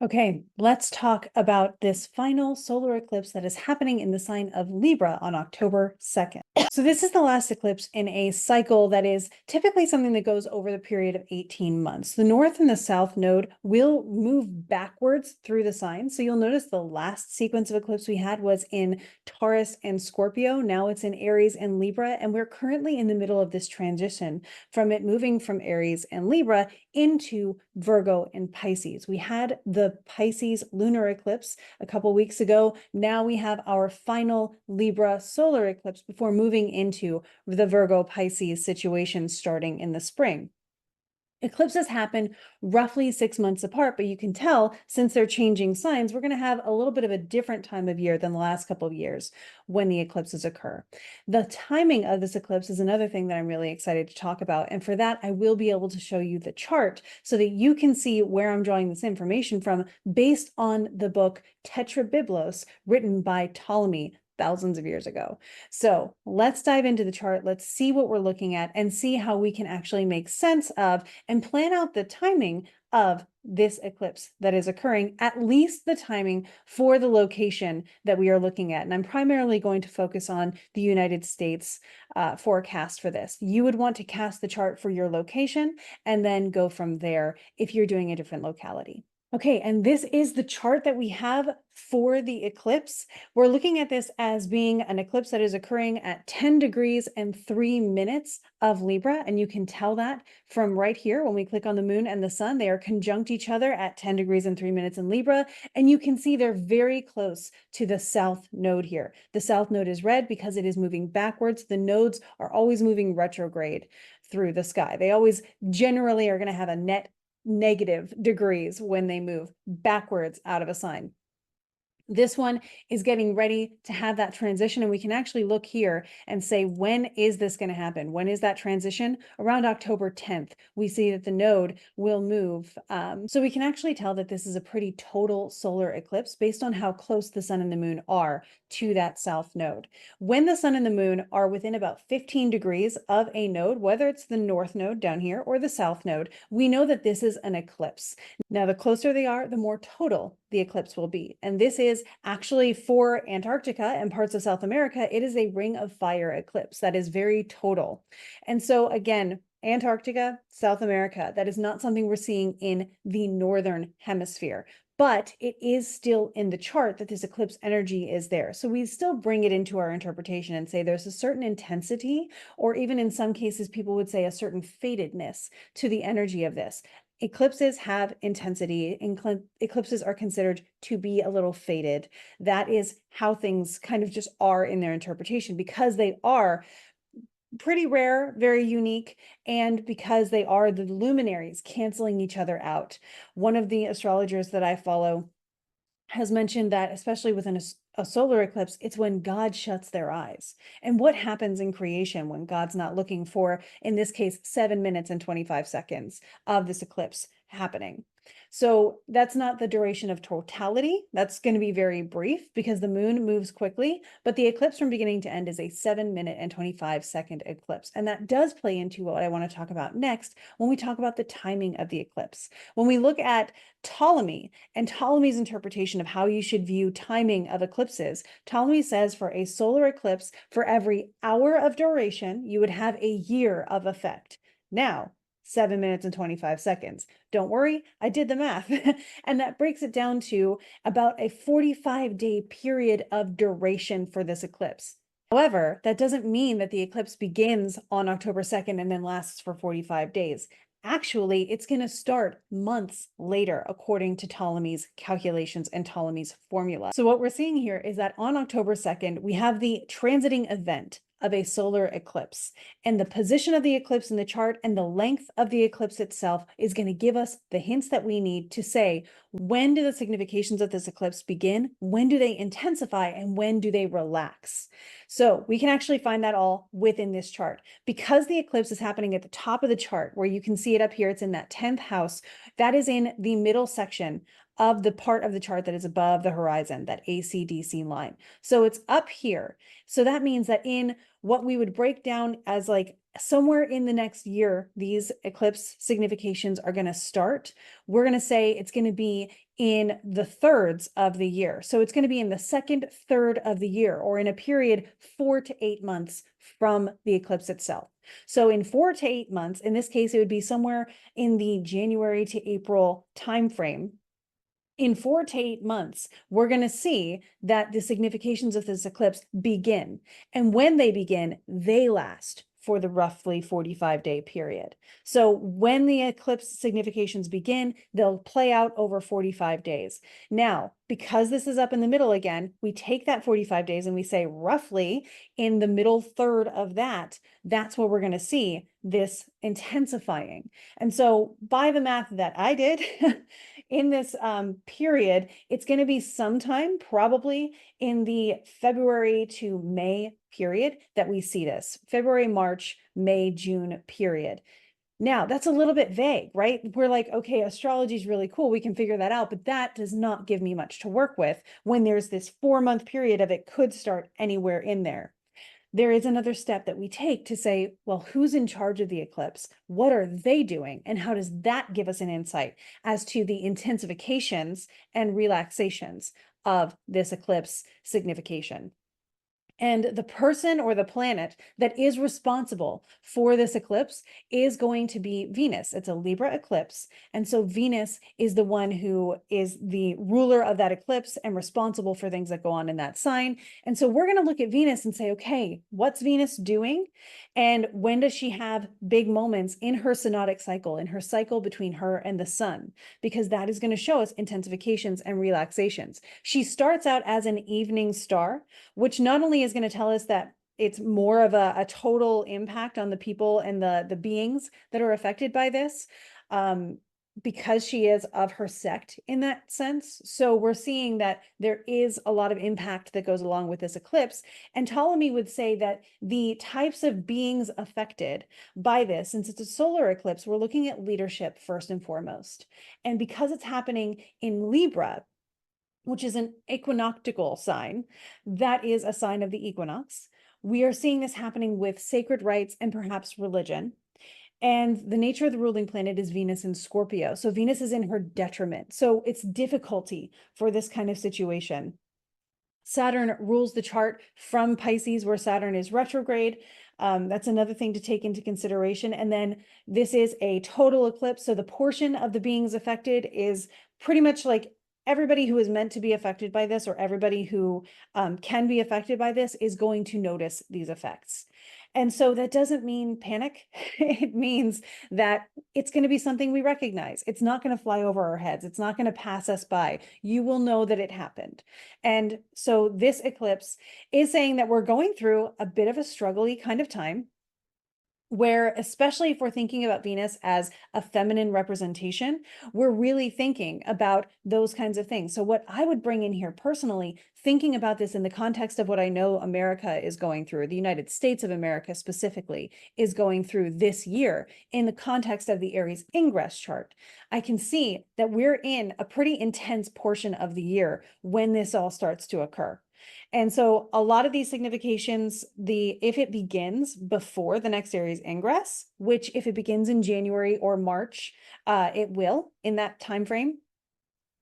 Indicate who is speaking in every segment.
Speaker 1: Okay, let's talk about this final solar eclipse that is happening in the sign of Libra on October 2nd. So this is the last eclipse in a cycle that is typically something that goes over the period of 18 months. The north and the south node will move backwards through the sign. So you'll notice the last sequence of eclipse we had was in Taurus and Scorpio. Now it's in Aries and Libra, and we're currently in the middle of this transition from it moving from Aries and Libra into Virgo and Pisces. We had the Pisces lunar eclipse a couple weeks ago. Now we have our final Libra solar eclipse before moving into the Virgo Pisces situation starting in the spring. Eclipses happen roughly 6 months apart, but you can tell since they're changing signs, we're going to have a little bit of a different time of year than the last couple of years when the eclipses occur. The timing of this eclipse is another thing that I'm really excited to talk about. And for that, I will be able to show you the chart so that you can see where I'm drawing this information from based on the book Tetrabiblos, written by Ptolemy thousands of years ago. So let's dive into the chart. Let's see what we're looking at and see how we can actually make sense of and plan out the timing of this eclipse that is occurring, at least the timing for the location that we are looking at. And I'm primarily going to focus on the United States forecast for this. You would want to cast the chart for your location and then go from there if you're doing a different locality. Okay, and this is the chart that we have for the eclipse. We're looking at this as being an eclipse that is occurring at 10 degrees and 3 minutes of Libra. And you can tell that from right here when we click on the moon and the sun. They are conjunct each other at 10 degrees and 3 minutes in Libra. And you can see they're very close to the south node here. The south node is red because it is moving backwards. The nodes are always moving retrograde through the sky. They always generally are going to have a net negative degrees when they move backwards out of a sign. This one is getting ready to have that transition, and we can actually look here and say, when is this going to happen? When is that transition? Around October 10th, we see that the node will move. So we can actually tell that this is a pretty total solar eclipse based on how close the sun and the moon are to that south node. When the sun and the moon are within about 15 degrees of a node, whether it's the north node down here or the south node, we know that this is an eclipse. Now, the closer they are, the more total the eclipse will be. And this is actually for Antarctica and parts of South America, it is a ring of fire eclipse that is very total. And so again, Antarctica, South America, that is not something we're seeing in the Northern Hemisphere, but it is still in the chart that this eclipse energy is there. So we still bring it into our interpretation and say there's a certain intensity, or even in some cases, people would say a certain fadedness to the energy of this. Eclipses have intensity. Eclipses are considered to be a little faded. That is how things kind of just are in their interpretation, because they are pretty rare, very unique, and because they are the luminaries canceling each other out. One of the astrologers that I follow has mentioned that, especially within a solar eclipse, it's when God shuts their eyes. And what happens in creation when God's not looking for, in this case, 7 minutes and 25 seconds of this eclipse happening? So that's not the duration of totality. That's going to be very brief because the moon moves quickly, but the eclipse from beginning to end is a 7 minute and 25 second eclipse. And that does play into what I want to talk about next when we talk about the timing of the eclipse. When we look at Ptolemy and Ptolemy's interpretation of how you should view timing of eclipses, Ptolemy says for a solar eclipse, for every hour of duration, you would have a year of effect. Now, 7 minutes and 25 seconds. Don't worry, I did the math. And that breaks it down to about a 45-day period of duration for this eclipse. However, that doesn't mean that the eclipse begins on October 2nd and then lasts for 45 days. Actually, it's going to start months later, according to Ptolemy's calculations and Ptolemy's formula. So what we're seeing here is that on October 2nd, we have the transiting event of a solar eclipse, and the position of the eclipse in the chart and the length of the eclipse itself is going to give us the hints that we need to say, when do the significations of this eclipse begin? When do they intensify? And when do they relax? So we can actually find that all within this chart. Because the eclipse is happening at the top of the chart, where you can see it up here, it's in that 10th house, that is in the middle section of the part of the chart that is above the horizon, that AC/DC line. So it's up here. So that means that in what we would break down as like somewhere in the next year, these eclipse significations are going to start. We're going to say it's going to be in the thirds of the year. So it's going to be in the second third of the year, or in a period 4 to 8 months from the eclipse itself. So in 4 to 8 months, in this case, it would be somewhere in the January to April timeframe. In 4 to 8 months, we're going to see that the significations of this eclipse begin. And when they begin, they last for the roughly 45-day period. So when the eclipse significations begin, they'll play out over 45 days. Now, because this is up in the middle again, we take that 45 days and we say roughly in the middle third of that, that's where we're going to see this intensifying. And so by the math that I did, in this period, it's going to be sometime probably in the February to May period that we see this. February, March, May, June period. Now, that's a little bit vague, right? We're like, okay, astrology is really cool. We can figure that out, but that does not give me much to work with when there's this 4-month period of it could start anywhere in there. There is another step that we take to say, well, who's in charge of the eclipse? What are they doing? And how does that give us an insight as to the intensifications and relaxations of this eclipse signification? And the person or the planet that is responsible for this eclipse is going to be Venus. It's a Libra eclipse. And so Venus is the one who is the ruler of that eclipse and responsible for things that go on in that sign. And so we're going to look at Venus and say, okay, what's Venus doing? And when does she have big moments in her synodic cycle, in her cycle between her and the sun? Because that is going to show us intensifications and relaxations. She starts out as an evening star, which not only is going to tell us that it's more of a total impact on the people and the beings that are affected by this, because she is of her sect in that sense. So we're seeing that there is a lot of impact that goes along with this eclipse. And Ptolemy would say that the types of beings affected by this, since it's a solar eclipse, we're looking at leadership first and foremost. And because it's happening in Libra, which is an equinoctial sign, that is a sign of the equinox. We are seeing this happening with sacred rites and perhaps religion. And the nature of the ruling planet is Venus in Scorpio. So Venus is in her detriment. So it's difficulty for this kind of situation. Saturn rules the chart from Pisces, where Saturn is retrograde. That's another thing to take into consideration. And then this is a total eclipse. So the portion of the beings affected is pretty much like everybody who is meant to be affected by this, or everybody who can be affected by this, is going to notice these effects. And so that doesn't mean panic. It means that it's going to be something we recognize. It's not going to fly over our heads. It's not going to pass us by. You will know that it happened. And so this eclipse is saying that we're going through a bit of a struggly kind of time, where, especially if we're thinking about Venus as a feminine representation, we're really thinking about those kinds of things. So what I would bring in here personally, thinking about this in the context of what I know America is going through, the United States of America specifically is going through this year, in the context of the Aries ingress chart, I can see that we're in a pretty intense portion of the year when this all starts to occur. And so a lot of these significations, if it begins before the next Aries ingress, which if it begins in January or March, it will in that time frame.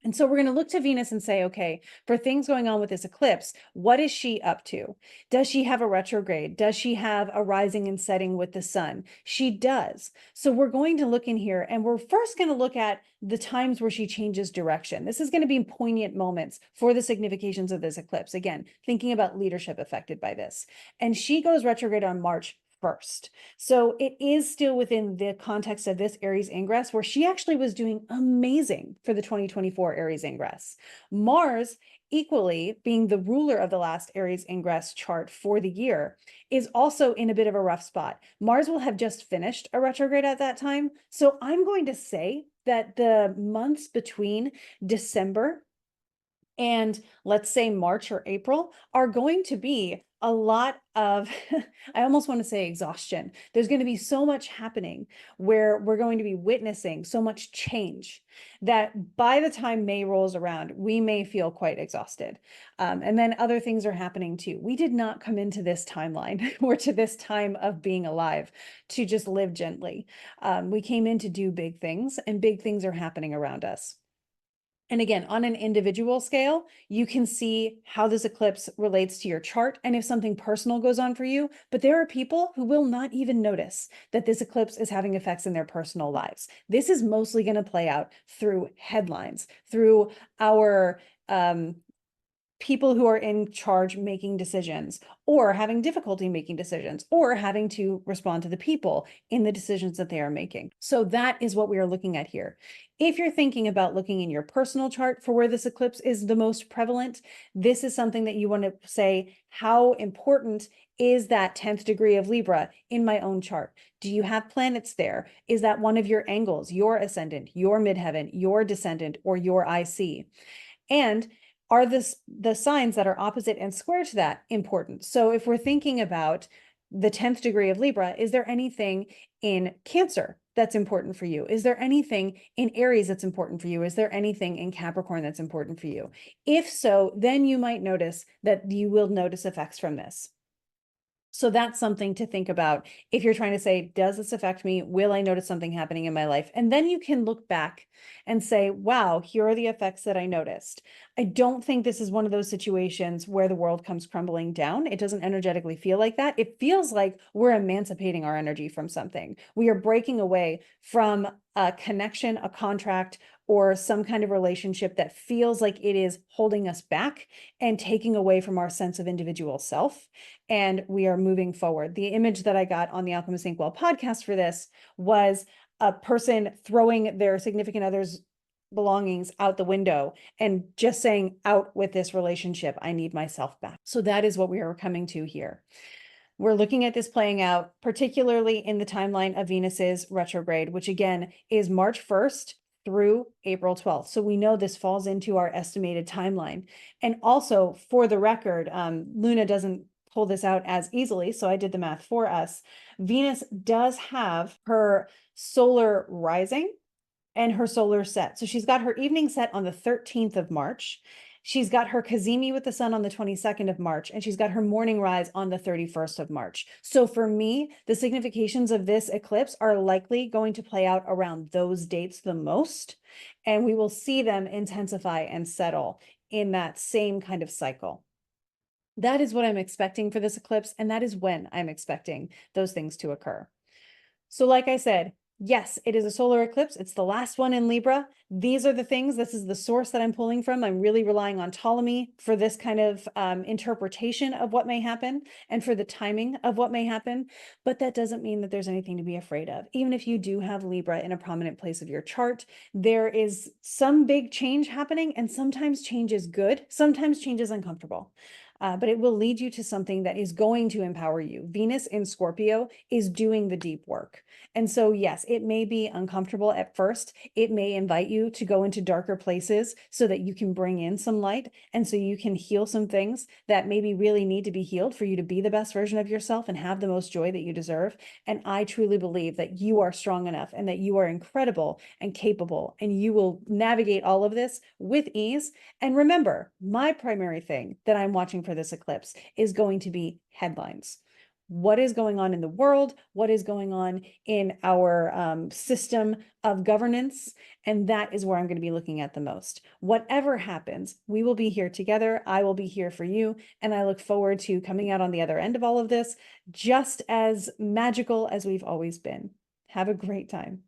Speaker 1: And so we're going to look to Venus and say, okay, for things going on with this eclipse, what is she up to? Does she have a retrograde? Does she have a rising and setting with the sun? She does. So we're going to look in here, and we're first going to look at the times where she changes direction. This is going to be poignant moments for the significations of this eclipse. Again, thinking about leadership affected by this. And she goes retrograde on March 1st. So it is still within the context of this Aries ingress, where she actually was doing amazing for the 2024 Aries ingress. Mars, equally being the ruler of the last Aries ingress chart for the year, is also in a bit of a rough spot. Mars will have just finished a retrograde at that time. So I'm going to say that the months between December and let's say March or April are going to be a lot of, I almost want to say exhaustion. There's going to be so much happening where we're going to be witnessing so much change that by the time May rolls around, we may feel quite exhausted. And then other things are happening too. We did not come into this timeline or to this time of being alive to just live gently. We came in to do big things, and big things are happening around us. And again, on an individual scale, you can see how this eclipse relates to your chart and if something personal goes on for you. But there are people who will not even notice that this eclipse is having effects in their personal lives. This is mostly going to play out through headlines, through our people who are in charge making decisions, or having difficulty making decisions, or having to respond to the people in the decisions that they are making. So that is what we are looking at here. If you're thinking about looking in your personal chart for where this eclipse is the most prevalent, this is something that you want to say, how important is that 10th degree of Libra in my own chart? Do you have planets there? Is that one of your angles, your ascendant, your midheaven, your descendant, or your IC? And are the signs that are opposite and square to that important? So if we're thinking about the 10th degree of Libra, is there anything in Cancer that's important for you? Is there anything in Aries that's important for you? Is there anything in Capricorn that's important for you? If so, then you might notice that you will notice effects from this. So that's something to think about if you're trying to say, does this affect me? Will I notice something happening in my life? And then you can look back and say, wow, here are the effects that I noticed. I don't think this is one of those situations where the world comes crumbling down. It doesn't energetically feel like that. It feels like we're emancipating our energy from something. We are breaking away from a connection, a contract, or some kind of relationship that feels like it is holding us back and taking away from our sense of individual self. And we are moving forward. The image that I got on the Alchemist Inkwell podcast for this was a person throwing their significant other's belongings out the window and just saying, out with this relationship, I need myself back. So that is what we are coming to here. We're looking at this playing out, particularly in the timeline of Venus's retrograde, which again is March 1st through April 12th. So we know this falls into our estimated timeline. And also, for the record, Luna doesn't pull this out as easily, so I did the math for us. Venus does have her solar rising and her solar set. So she's got her evening set on the 13th of March. She's got her Cazimi with the sun on the 22nd of March, and she's got her morning rise on the 31st of March. So for me, the significations of this eclipse are likely going to play out around those dates the most, and we will see them intensify and settle in that same kind of cycle. That is what I'm expecting for this eclipse, and that is when I'm expecting those things to occur. So like I said, yes, it is a solar eclipse. It's the last one in Libra. These are the things, this is the source that I'm pulling from. I'm really relying on Ptolemy for this kind of interpretation of what may happen and for the timing of what may happen. But that doesn't mean that there's anything to be afraid of. Even if you do have Libra in a prominent place of your chart, there is some big change happening, and sometimes change is good. Sometimes change is uncomfortable. But it will lead you to something that is going to empower you. Venus in Scorpio is doing the deep work. And so, yes, it may be uncomfortable at first. It may invite you to go into darker places so that you can bring in some light. And so you can heal some things that maybe really need to be healed for you to be the best version of yourself and have the most joy that you deserve. And I truly believe that you are strong enough and that you are incredible and capable, and you will navigate all of this with ease. And remember, my primary thing that I'm watching for this eclipse is going to be headlines. What is going on in the world? What is going on in our system of governance? And that is where I'm going to be looking at the most. Whatever happens, we will be here together. I will be here for you. And I look forward to coming out on the other end of all of this, just as magical as we've always been. Have a great time.